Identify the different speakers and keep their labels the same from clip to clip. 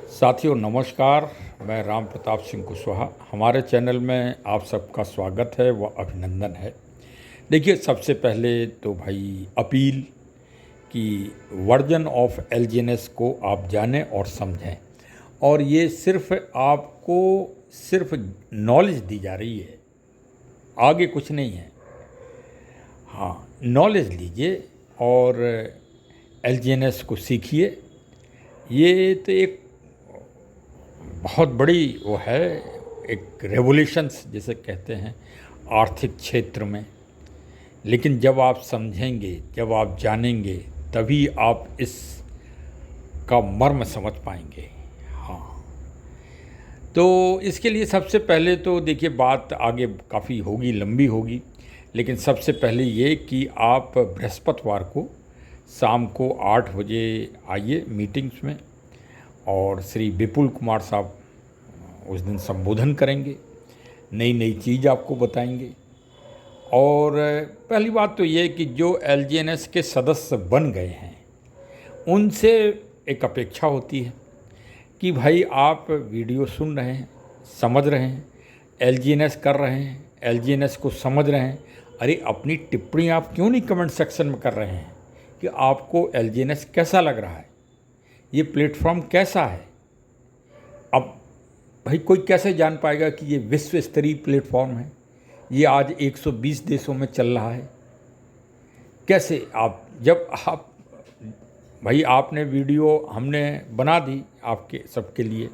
Speaker 1: साथियों नमस्कार। मैं राम प्रताप सिंह कुशवाहा। हमारे चैनल में आप सबका स्वागत है व अभिनंदन है। देखिए, सबसे पहले तो भाई अपील कि वर्जन ऑफ एलजीएनएस को आप जानें और समझें। और ये सिर्फ आपको सिर्फ नॉलेज दी जा रही है, आगे कुछ नहीं है। हाँ, नॉलेज लीजिए और एलजीएनएस को सीखिए। ये तो एक बहुत बड़ी वो है, एक रेवोल्यूशंस जिसे कहते हैं आर्थिक क्षेत्र में। लेकिन जब आप समझेंगे, जब आप जानेंगे, तभी आप इस का मर्म समझ पाएंगे। हाँ, तो इसके लिए सबसे पहले तो देखिए, बात आगे काफ़ी होगी, लंबी होगी। लेकिन सबसे पहले ये कि आप बृहस्पतिवार को शाम को 8 बजे आइए मीटिंग्स में, और श्री विपुल कुमार साहब उस दिन संबोधन करेंगे, नई नई चीज़ आपको बताएंगे। और पहली बात तो ये कि जो एलजीएनएस के सदस्य बन गए हैं उनसे एक अपेक्षा होती है कि भाई आप वीडियो सुन रहे हैं, समझ रहे हैं, एलजीएनएस कर रहे हैं, एलजीएनएस को समझ रहे हैं। अरे, अपनी टिप्पणी आप क्यों नहीं कमेंट सेक्शन में कर रहे हैं कि आपको एलजीएनएस कैसा लग रहा है, ये प्लेटफॉर्म कैसा है। अब भाई कोई कैसे जान पाएगा कि ये विश्व स्तरीय प्लेटफॉर्म है, ये आज 120 देशों में चल रहा है। कैसे आप, जब आप भाई आपने वीडियो हमने बना दी आपके सबके लिए,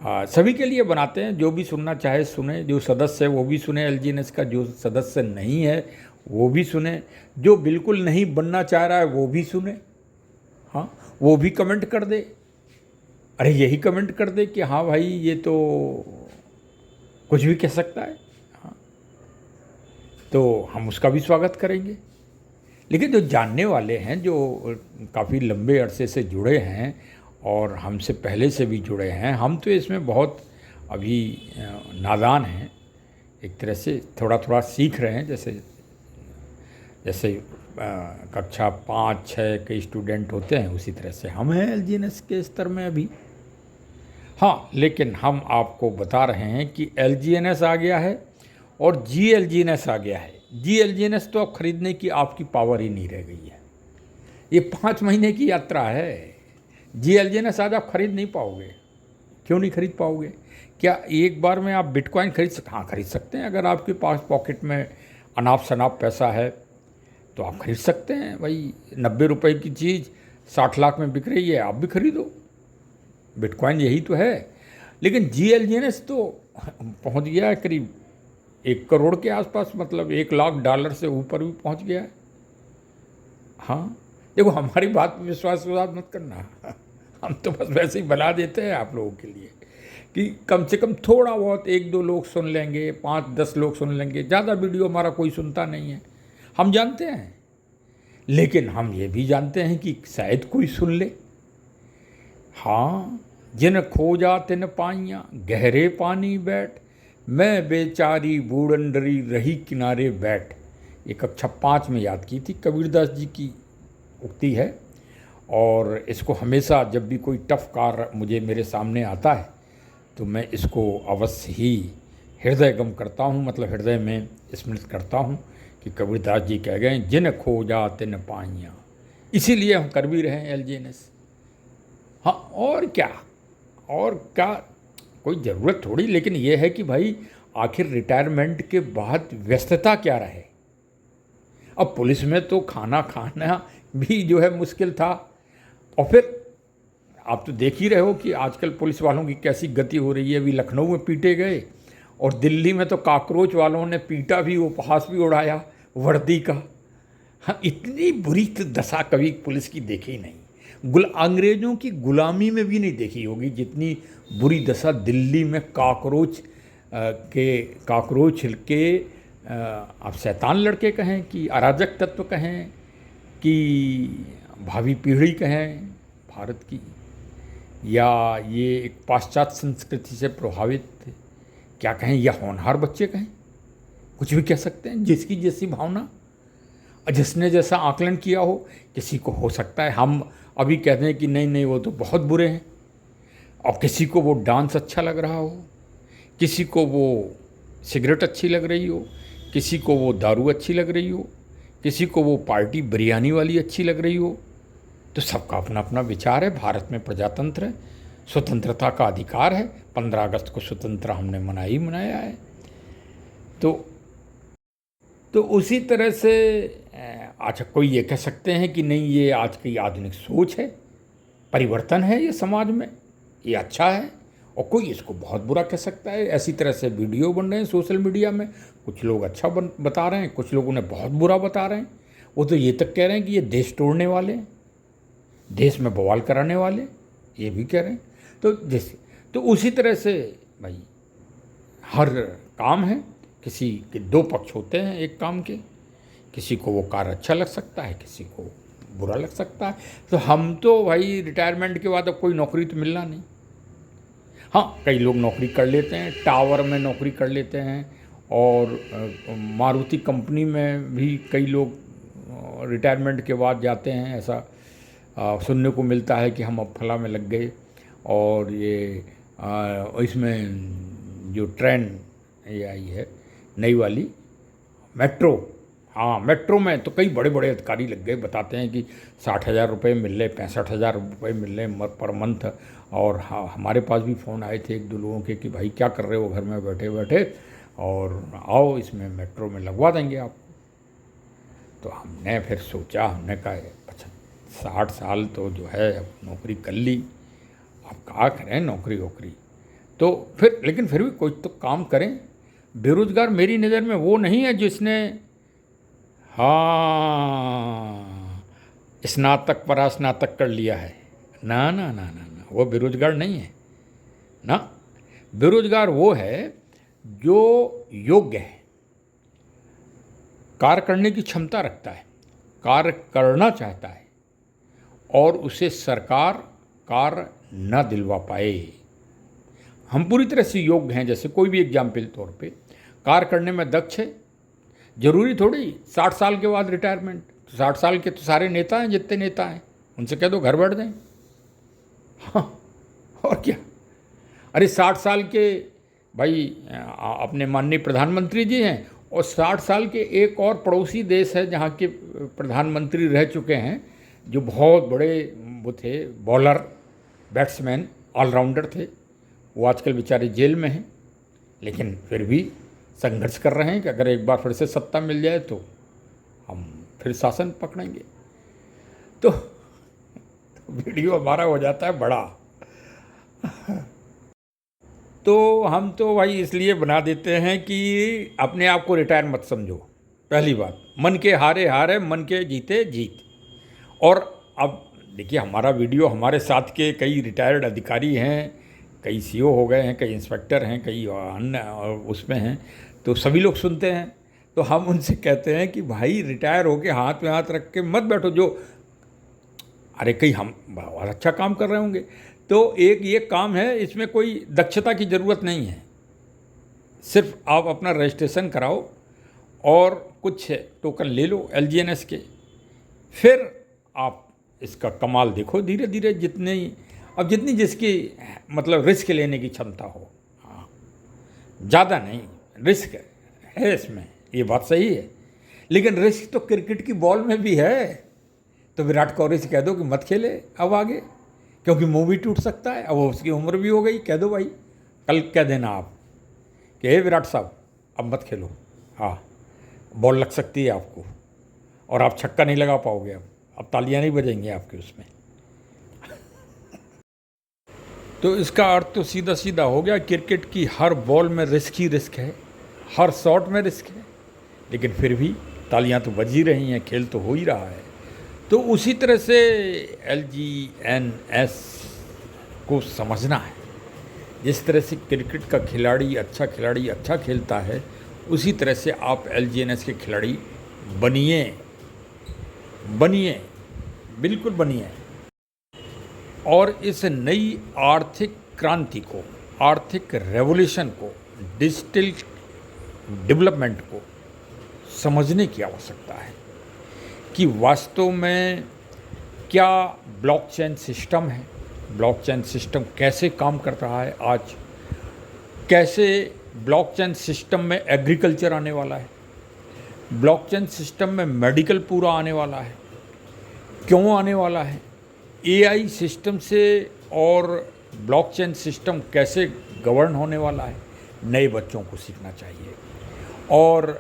Speaker 1: सभी के लिए बनाते हैं, जो भी सुनना चाहे सुने, जो सदस्य है वो भी सुने एलजीएनएस का, जो सदस्य नहीं है वो भी सुने, जो बिल्कुल नहीं बनना चाह रहा है वो भी सुने। हाँ, वो भी कमेंट कर दे। अरे, यही कमेंट कर दे कि हाँ भाई ये तो कुछ भी कह सकता है। हाँ, तो हम उसका भी स्वागत करेंगे। लेकिन जो जानने वाले हैं, जो काफ़ी लंबे अरसे से जुड़े हैं और हमसे पहले से भी जुड़े हैं, हम तो इसमें बहुत अभी नादान हैं, एक तरह से थोड़ा थोड़ा सीख रहे हैं। जैसे जैसे कक्षा 5-6 के स्टूडेंट होते हैं, उसी तरह से हम हैं एलजीएनएस के स्तर में अभी। हाँ, लेकिन हम आपको बता रहे हैं कि एलजीएनएस आ गया है और जी एलजीएनएस आ गया है। जी एलजीएनएस तो अब खरीदने की आपकी पावर ही नहीं रह गई है। ये 5 महीने की यात्रा है। जी एलजीएनएस आज आप खरीद नहीं पाओगे। क्यों नहीं खरीद पाओगे? क्या एक बार में आप बिटकॉइन खरीद सकते? हाँ, खरीद सकते हैं। अगर आपके पास पॉकेट में अनाप शनाप पैसा है तो आप खरीद सकते हैं। भाई 90 रुपए की चीज़ 60 लाख में बिक रही है, आप भी खरीदो। बिटकॉइन यही तो है। लेकिन जी एलजीएनएस तो पहुंच गया है करीब 1 करोड़ के आसपास, मतलब $1 लाख से ऊपर भी पहुंच गया है। हाँ, देखो, हमारी बात पर विश्वास मत करना। हम तो बस वैसे ही बना देते हैं आप लोगों के लिए कि कम से कम थोड़ा बहुत 1-2 लोग सुन लेंगे, 5-10 लोग सुन लेंगे। ज़्यादा वीडियो हमारा कोई सुनता नहीं है, हम जानते हैं। लेकिन हम ये भी जानते हैं कि शायद कोई सुन ले। हाँ, जिन खोजा तिन पाइयाँ, गहरे पानी बैठ, मैं बेचारी बूढ़न डरी रही किनारे बैठ। ये कक्षा 5 में याद की थी, कबीरदास जी की उक्ति है। और इसको हमेशा जब भी कोई टफ कार्य मुझे मेरे सामने आता है तो मैं इसको अवश्य ही हृदयगम करता हूँ, मतलब हृदय में स्मृत करता हूँ कि कबीरदास जी कह गए, जिन खोजा तिन पाइयाँ। इसीलिए हम कर भी रहे हैं एलजीएनएस। हाँ, और क्या कोई ज़रूरत थोड़ी। लेकिन ये है कि भाई आखिर रिटायरमेंट के बाद व्यस्तता क्या रहे। अब पुलिस में तो खाना खाना भी जो है मुश्किल था, और फिर आप तो देख ही रहे हो कि आजकल पुलिस वालों की कैसी गति हो रही है। अभी लखनऊ में पीटे गए और दिल्ली में तो काकरोच वालों ने पीटा भी, उपहास भी उड़ाया वर्दी का। हाँ, इतनी बुरी तो दशा कभी पुलिस की देखी नहीं। अंग्रेज़ों की गुलामी में भी नहीं देखी होगी जितनी बुरी दशा दिल्ली में काकरोच के आप शैतान लड़के कहें कि अराजक तत्व कहें कि भावी पीढ़ी कहें भारत की, या ये एक पाश्चात्य संस्कृति से प्रभावित क्या कहें, या होनहार बच्चे कहें, कुछ भी कह सकते हैं। जिसकी जैसी भावना, जिसने जैसा आकलन किया हो, किसी को हो सकता है हम अभी कहते हैं कि नहीं नहीं वो तो बहुत बुरे हैं। और किसी को वो डांस अच्छा लग रहा हो, किसी को वो सिगरेट अच्छी लग रही हो, किसी को वो दारू अच्छी लग रही हो, किसी को वो पार्टी बिरयानी वाली अच्छी लग रही हो। तो सबका अपना अपना विचार है। भारत में प्रजातंत्र है, स्वतंत्रता का अधिकार है। 15 अगस्त को स्वतंत्र हमने मनाया है। तो उसी तरह से अच्छा, कोई ये कह सकते हैं कि नहीं, ये आज की आधुनिक सोच है, परिवर्तन है ये समाज में, ये अच्छा है। और कोई इसको बहुत बुरा कह सकता है। ऐसी तरह से वीडियो बन रहे हैं सोशल मीडिया में, कुछ लोग अच्छा बता रहे हैं, कुछ लोग उन्हें बहुत बुरा बता रहे हैं। वो तो ये तक कह रहे हैं कि ये देश तोड़ने वाले हैं, देश में बवाल कराने वाले, ये भी कह रहे हैं। तो उसी तरह से भाई हर काम है, किसी के दो पक्ष होते हैं एक काम के। किसी को वो कार्य अच्छा लग सकता है, किसी को बुरा लग सकता है। तो हम तो भाई रिटायरमेंट के बाद अब कोई नौकरी तो मिलना नहीं। हाँ, कई लोग नौकरी कर लेते हैं, टावर में नौकरी कर लेते हैं, और मारुति कंपनी में भी कई लोग रिटायरमेंट के बाद जाते हैं। ऐसा सुनने को मिलता है कि हम अब फला में लग गए। और ये इसमें जो ट्रेन ये आई है नई वाली मेट्रो, हाँ मेट्रो में तो कई बड़े बड़े अधिकारी लग गए। बताते हैं कि 60,000 रुपये मिल रहे, 65,000 रुपये मिल रहे पर मंथ। और हाँ, हमारे पास भी फ़ोन आए थे एक दो लोगों के कि भाई क्या कर रहे हो घर में बैठे बैठे, और आओ इसमें मेट्रो में लगवा देंगे आप। तो हमने फिर सोचा, हमने कहा 60 साल तो जो है अब नौकरी कर ली, अब क्या करें नौकरी वोकरी। तो फिर लेकिन फिर भी कोई तो काम करें। बेरोज़गार मेरी नज़र में वो नहीं है जिसने हाँ स्नातक परास्नातक कर लिया है। ना ना ना ना ना, वो बेरोज़गार नहीं है ना। बेरोज़गार वो है जो योग्य है, कार्य करने की क्षमता रखता है, कार्य करना चाहता है, और उसे सरकार कार्य न दिलवा पाए। हम पूरी तरह से योग्य हैं, जैसे कोई भी एग्जाम्पल तौर पे कार्य करने में दक्ष है। जरूरी थोड़ी 60 साल के बाद रिटायरमेंट। 60 साल के तो सारे नेता हैं, जितने नेता हैं उनसे कह दो घर बैठ जाएं। हाँ, और क्या। अरे 60 साल के भाई अपने माननीय प्रधानमंत्री जी हैं, और 60 साल के एक और पड़ोसी देश है जहाँ के प्रधानमंत्री रह चुके हैं, जो बहुत बड़े वो थे, बॉलर, बैट्समैन, ऑलराउंडर थे। वो आजकल बेचारे जेल में हैं, लेकिन फिर भी संघर्ष कर रहे हैं कि अगर एक बार फिर से सत्ता मिल जाए तो हम फिर शासन पकड़ेंगे। तो वीडियो हमारा हो जाता है बड़ा। तो हम तो भाई इसलिए बना देते हैं कि अपने आप को रिटायर मत समझो। पहली बात, मन के हारे हारे, मन के जीते जीत। और अब देखिए, हमारा वीडियो, हमारे साथ के कई रिटायर्ड अधिकारी हैं, कई सीओ हो गए हैं, कई इंस्पेक्टर हैं, कई अन्य उसमें हैं, तो सभी लोग सुनते हैं। तो हम उनसे कहते हैं कि भाई रिटायर होके हाथ में हाथ रख के मत बैठो। जो अरे कई हम बहुत अच्छा काम कर रहे होंगे, तो एक ये काम है, इसमें कोई दक्षता की ज़रूरत नहीं है। सिर्फ आप अपना रजिस्ट्रेशन कराओ और कुछ टोकन ले लो LGNS के, फिर आप इसका कमाल देखो। धीरे धीरे जितनी जिसकी मतलब रिस्क लेने की क्षमता हो, हाँ ज़्यादा नहीं, रिस्क है इसमें, ये बात सही है। लेकिन रिस्क तो क्रिकेट की बॉल में भी है। तो विराट कोहली से कह दो कि मत खेले अब आगे, क्योंकि मुंह भी टूट सकता है। अब उसकी उम्र भी हो गई, कह दो भाई, कल कह देना आप कि हे विराट साहब अब मत खेलो, हाँ बॉल लग सकती है आपको, और आप छक्का नहीं लगा पाओगे, अब तालियां नहीं बजेंगी आपके उसमें। तो इसका अर्थ तो सीधा सीधा हो गया, क्रिकेट की हर बॉल में रिस्क ही रिस्क है, हर शॉट में रिस्क है, लेकिन फिर भी तालियां तो बज ही रही हैं, खेल तो हो ही रहा है। तो उसी तरह से LGNS को समझना है। जिस तरह से क्रिकेट का खिलाड़ी अच्छा खेलता है, उसी तरह से आप LGNS के खिलाड़ी बनिए, बिल्कुल बनिए। और इस नई आर्थिक क्रांति को, आर्थिक रेवोल्यूशन को, डिजिटल डेवलपमेंट को समझने की आवश्यकता है कि वास्तव में क्या ब्लॉकचेन सिस्टम है ब्लॉकचेन सिस्टम कैसे काम कर रहा है आज, कैसे ब्लॉकचेन सिस्टम में एग्रीकल्चर आने वाला है, ब्लॉकचेन सिस्टम में मेडिकल पूरा आने वाला है, क्यों आने वाला है, एआई सिस्टम से और ब्लॉकचेन सिस्टम कैसे गवर्न होने वाला है, नए बच्चों को सीखना चाहिए। और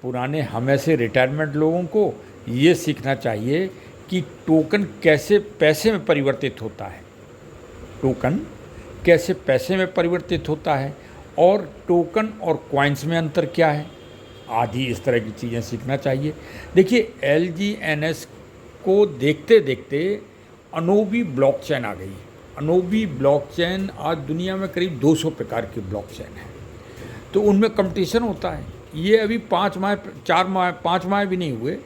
Speaker 1: पुराने हम ऐसे रिटायरमेंट लोगों को ये सीखना चाहिए कि टोकन कैसे पैसे में परिवर्तित होता है, टोकन कैसे पैसे में परिवर्तित होता है और टोकन और कॉइन्स में अंतर क्या है, आदि इस तरह की चीज़ें सीखना चाहिए। देखिए LGNS को देखते देखते अनोबी ब्लॉकचेन आ गई। अनोबी ब्लॉकचेन आज दुनिया में करीब 200 प्रकार की ब्लॉकचेन है, तो उनमें कंपटीशन होता है। ये अभी 5 माह भी नहीं हुए,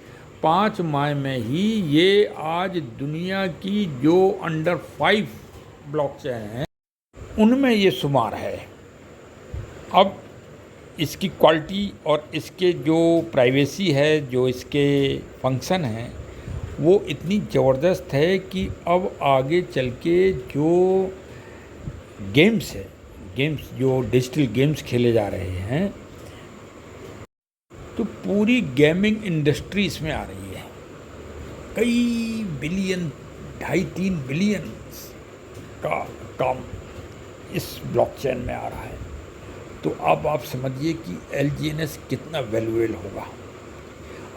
Speaker 1: 5 माह में ही ये आज दुनिया की जो अंडर 5 ब्लॉकचेन हैं उनमें ये शुमार है। अब इसकी क्वालिटी और इसके जो प्राइवेसी है, जो इसके फंक्शन हैं, वो इतनी ज़बरदस्त है कि अब आगे चल के जो गेम्स है, गेम्स जो डिजिटल गेम्स खेले जा रहे हैं, तो पूरी गेमिंग इंडस्ट्री इसमें आ रही है। कई बिलियन, 2.5-3 बिलियन का काम इस ब्लॉकचेन में आ रहा है। तो अब आप समझिए कि LGNS कितना वैल्यूएबल होगा।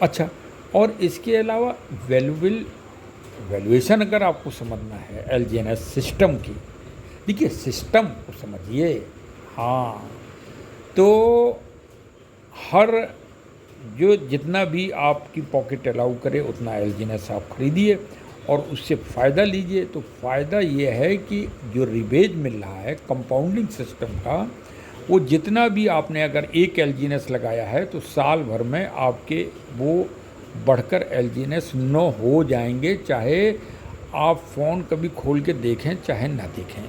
Speaker 1: अच्छा, और इसके अलावा वैल्यूएशन अगर आपको समझना है LGNS सिस्टम की, देखिए सिस्टम को समझिए। हाँ, तो हर जो जितना भी आपकी पॉकेट अलाउ करे उतना LGNS आप खरीदिए और उससे फ़ायदा लीजिए। तो फ़ायदा ये है कि जो रिबेज मिल रहा है कंपाउंडिंग सिस्टम का, वो जितना भी आपने अगर एक LGNS लगाया है तो साल भर में आपके वो बढ़कर LGNS 9 हो जाएंगे, चाहे आप फ़ोन कभी खोल के देखें चाहे ना देखें,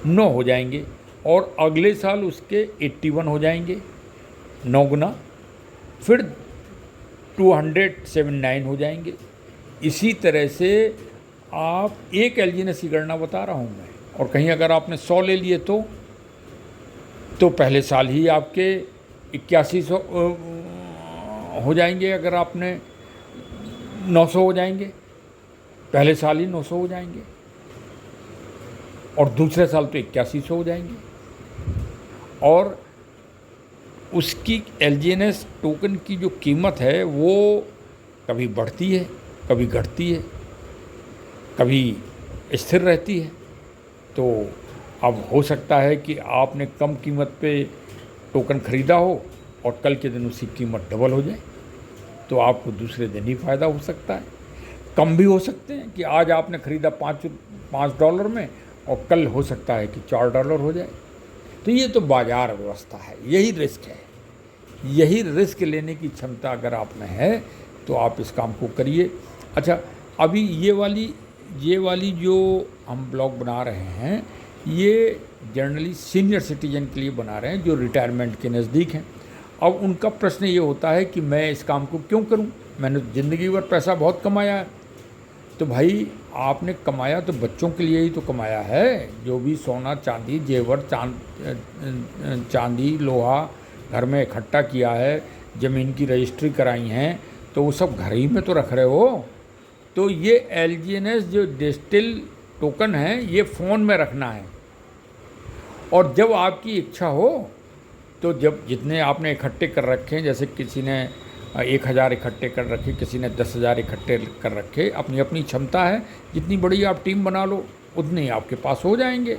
Speaker 1: 9 हो जाएंगे। और अगले साल उसके 81 हो जाएंगे, 9 गुना, फिर 279 हो जाएंगे। इसी तरह से आप एक LGNS की गणना बता रहा हूँ मैं, और कहीं अगर आपने 100 ले लिए तो पहले साल ही आपके 8100 हो जाएंगे। अगर आपने 900 हो जाएंगे, पहले साल ही 900 हो जाएंगे, और दूसरे साल तो 8100 हो जाएंगे। और उसकी LGNS टोकन की जो कीमत है वो कभी बढ़ती है, कभी घटती है, कभी स्थिर रहती है। तो अब हो सकता है कि आपने कम कीमत पे टोकन ख़रीदा हो और कल के दिन उसकी कीमत डबल हो जाए, तो आपको दूसरे दिन ही फ़ायदा हो सकता है। कम भी हो सकते हैं कि आज आपने ख़रीदा $5 में और कल हो सकता है कि $4 हो जाए। तो ये तो बाज़ार व्यवस्था है, यही रिस्क है। यही रिस्क लेने की क्षमता अगर आप में है तो आप इस काम को करिए। अच्छा, अभी ये वाली जो हम ब्लॉग बना रहे हैं, ये जनरली सीनियर सिटीजन के लिए बना रहे हैं जो रिटायरमेंट के नज़दीक हैं। अब उनका प्रश्न ये होता है कि मैं इस काम को क्यों करूं, मैंने ज़िंदगी भर पैसा बहुत कमाया है। तो भाई आपने कमाया तो बच्चों के लिए ही तो कमाया है। जो भी सोना चांदी जेवर चांदी लोहा घर में इकट्ठा किया है, ज़मीन की रजिस्ट्री कराई हैं, तो वो सब घर ही में तो रख रहे हो। तो ये LGNS जो डिजिटल टोकन है ये फ़ोन में रखना है, और जब आपकी इच्छा हो तो जब जितने आपने इकट्ठे कर रखे हैं, जैसे किसी ने 1000 इकट्ठे कर रखे, किसी ने 10,000 इकट्ठे कर रखे, अपनी अपनी क्षमता है। जितनी बड़ी आप टीम बना लो उतने ही आपके पास हो जाएंगे।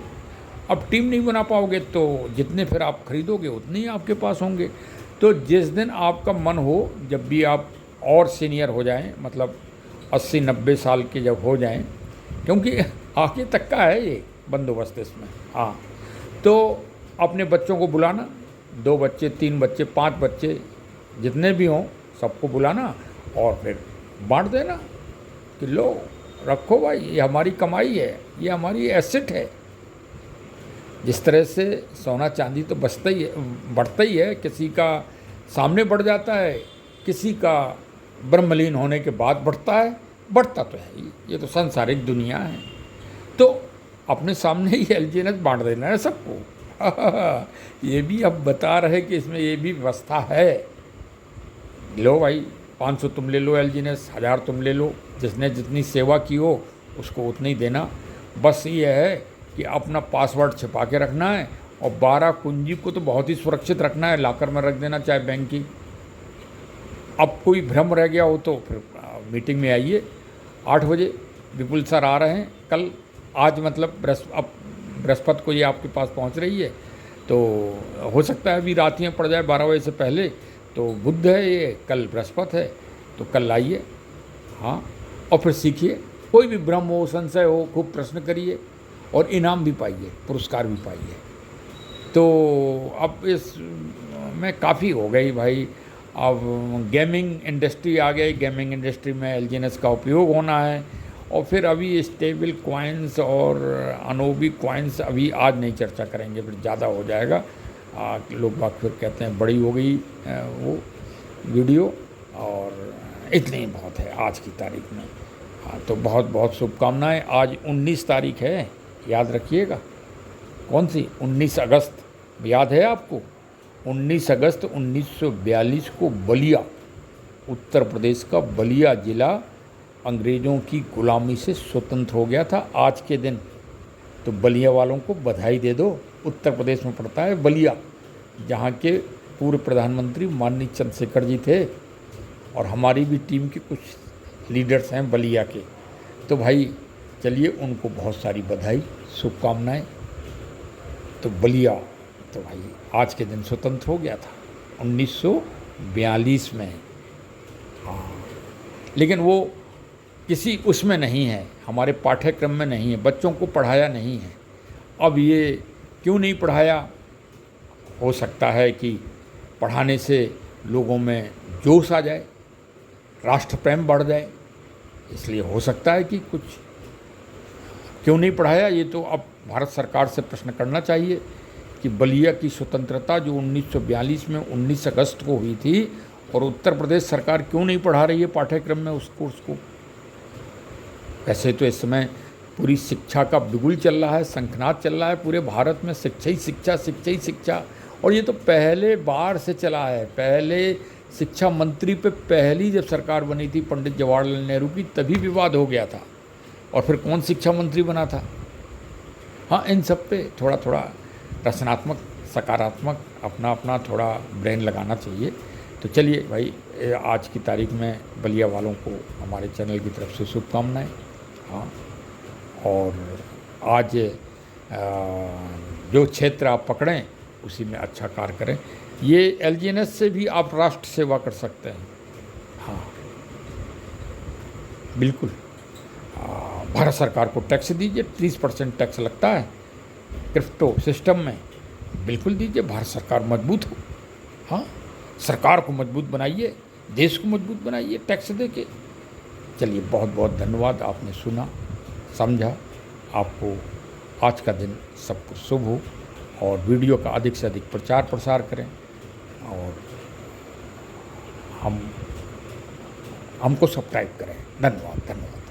Speaker 1: अब टीम नहीं बना पाओगे तो जितने फिर आप खरीदोगे उतने ही आपके पास होंगे। तो जिस दिन आपका मन हो, जब भी आप और सीनियर हो जाएं, मतलब 80-90 साल के जब हो जाएं, क्योंकि आगे तक का है ये बंदोबस्त इसमें। हाँ, तो अपने बच्चों को बुलाना, 2 बच्चे 3 बच्चे 5 बच्चे जितने भी हों सबको बुलाना और फिर बांट देना कि लो रखो भाई, ये हमारी कमाई है, ये हमारी एसेट है। जिस तरह से सोना चांदी तो बढ़ता ही है, किसी का सामने बढ़ जाता है, किसी का ब्रह्मलीन होने के बाद बढ़ता है, बढ़ता तो है ही, ये तो सांसारिक दुनिया है। तो अपने सामने ही एलजीएनएस बांट देना है सबको। ये भी अब बता रहे कि इसमें ये भी व्यवस्था है। लो भाई, 500 तुम ले लो एलजीएनएस, 1000 तुम ले लो, जिसने जितनी सेवा की हो उसको उतनी देना। बस ये है कि अपना पासवर्ड छिपा के रखना है, और 12 कुंजी को तो बहुत ही सुरक्षित रखना है, लॉकर में रख देना, चाहे बैंक की। अब कोई भ्रम रह गया हो तो फिर मीटिंग में आइए 8 बजे। विपुल सर आ रहे हैं कल, आज मतलब अब बृहस्पति को ये आपके पास पहुंच रही है, तो हो सकता है अभी रातियाँ पड़ जाए 12 बजे से पहले। तो बुध है ये, कल बृहस्पति है, तो कल आइए। हाँ, और फिर सीखिए, कोई भी भ्रम हो, संशय हो, खूब प्रश्न करिए, और इनाम भी पाइए, पुरस्कार भी पाइए। तो अब इस में काफ़ी हो गई भाई। अब गेमिंग इंडस्ट्री आ गई, गेमिंग इंडस्ट्री में एलजीएनएस का उपयोग होना है। और फिर अभी स्टेबल कॉइन्स और अनोबी कॉइन्स अभी आज नहीं चर्चा करेंगे, फिर ज़्यादा हो जाएगा। लोग बात फिर कहते हैं बड़ी हो गई वो वीडियो, और इतनी ही बहुत है आज की तारीख में। हाँ, तो बहुत बहुत शुभकामनाएं। आज 19 तारीख है, याद रखिएगा। कौन सी? 19 अगस्त, याद है आपको? 19 अगस्त 1942 को बलिया, उत्तर प्रदेश का बलिया ज़िला अंग्रेज़ों की गुलामी से स्वतंत्र हो गया था आज के दिन। तो बलिया वालों को बधाई दे दो। उत्तर प्रदेश में पड़ता है बलिया, जहाँ के पूर्व प्रधानमंत्री माननीय चंद्रशेखर जी थे, और हमारी भी टीम के कुछ लीडर्स हैं बलिया के। तो भाई चलिए, उनको बहुत सारी बधाई, शुभकामनाएं। तो बलिया तो भाई आज के दिन स्वतंत्र हो गया था 1942 में। हाँ, लेकिन वो किसी उसमें नहीं है, हमारे पाठ्यक्रम में नहीं है, बच्चों को पढ़ाया नहीं है। अब ये क्यों नहीं पढ़ाया? हो सकता है कि पढ़ाने से लोगों में जोश आ जाए, राष्ट्र प्रेम बढ़ जाए, इसलिए हो सकता है कि कुछ। क्यों नहीं पढ़ाया, ये तो अब भारत सरकार से प्रश्न करना चाहिए कि बलिया की स्वतंत्रता जो 1942 में 19 अगस्त को हुई थी, और उत्तर प्रदेश सरकार क्यों नहीं पढ़ा रही है पाठ्यक्रम में उस कोर्स को। वैसे तो इस समय पूरी शिक्षा का बिगुल चल रहा है, शंखनाद चल रहा है पूरे भारत में, शिक्षा ही शिक्षा, शिक्षा ही शिक्षा। और ये तो पहले बार से चला है। पहले शिक्षा मंत्री पे पहली जब सरकार बनी थी पंडित जवाहरलाल नेहरू की, तभी विवाद हो गया था। और फिर कौन शिक्षा मंत्री बना था? हाँ, इन सब पे थोड़ा थोड़ा रचनात्मक, सकारात्मक अपना अपना थोड़ा ब्रेन लगाना चाहिए। तो चलिए भाई, आज की तारीख में बलिया वालों को हमारे चैनल की तरफ से शुभकामनाएं। हाँ, और आज जो क्षेत्र आप पकड़ें उसी में अच्छा कार्य करें। ये एलजीएनएस से भी आप राष्ट्र सेवा कर सकते हैं। हाँ बिल्कुल, भारत सरकार को टैक्स दीजिए, 30% टैक्स लगता है क्रिप्टो सिस्टम में, बिल्कुल दीजिए, भारत सरकार मजबूत हो। हाँ, सरकार को मजबूत बनाइए, देश को मजबूत बनाइए टैक्स दे के। चलिए, बहुत बहुत धन्यवाद, आपने सुना, समझा। आपको आज का दिन सबको शुभ हो, और वीडियो का अधिक से अधिक प्रचार प्रसार करें, और हमको सब्सक्राइब करें। धन्यवाद, धन्यवाद।